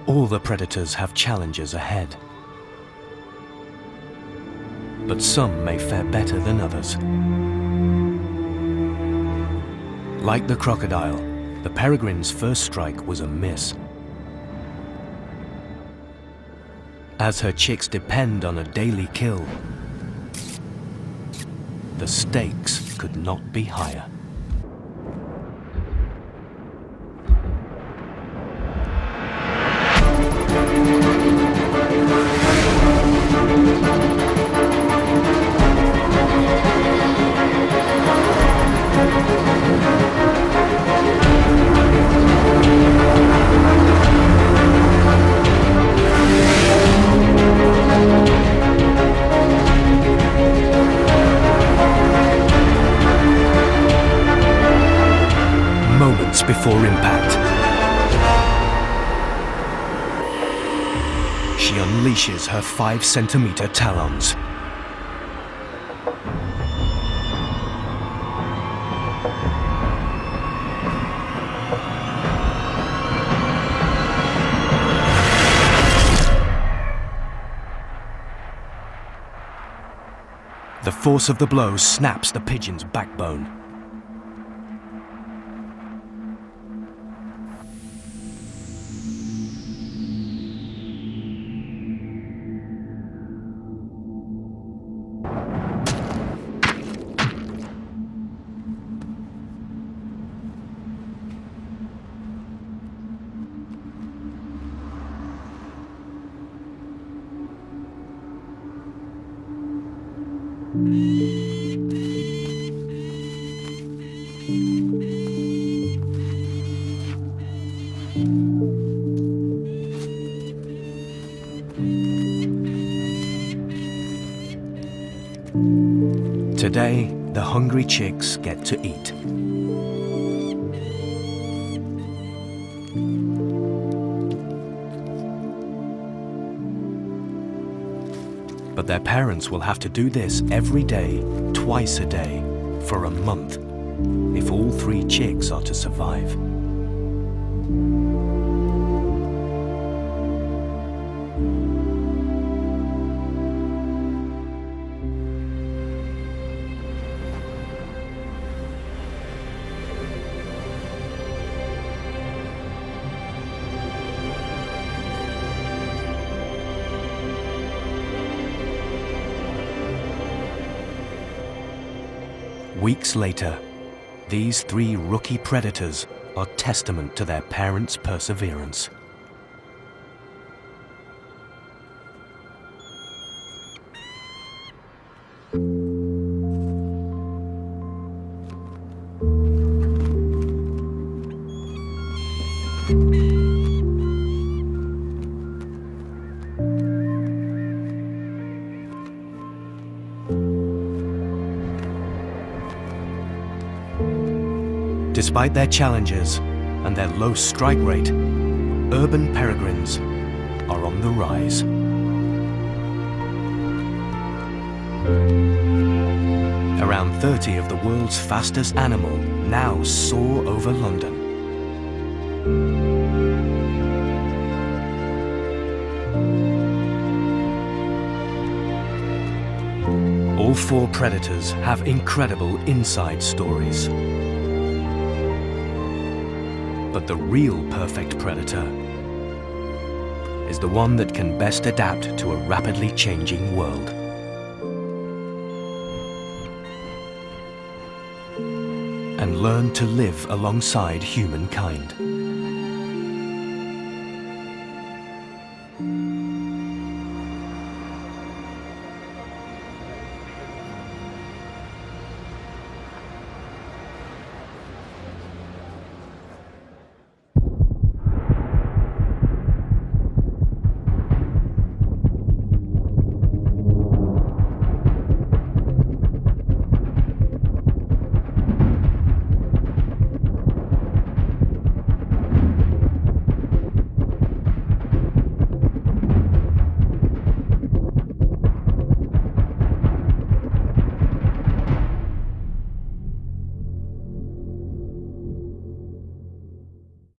All the predators have challenges ahead. But some may fare better than others. Like the crocodile, the peregrine's first strike was a miss. As her chicks depend on a daily kill, the stakes could not be higher. Moments before impact, she unleashes her 5-centimeter talons. The force of the blow snaps the pigeon's backbone. Today, the hungry chicks get to eat. But their parents will have to do this every day, twice a day, for a month, if all 3 chicks are to survive. Weeks later, these 3 rookie predators are testament to their parents' perseverance. Despite their challenges and their low strike rate, urban peregrines are on the rise. Around 30 of the world's fastest animal now soar over London. All 4 predators have incredible inside stories. But the real perfect predator is the one that can best adapt to a rapidly changing world. And learn to live alongside humankind.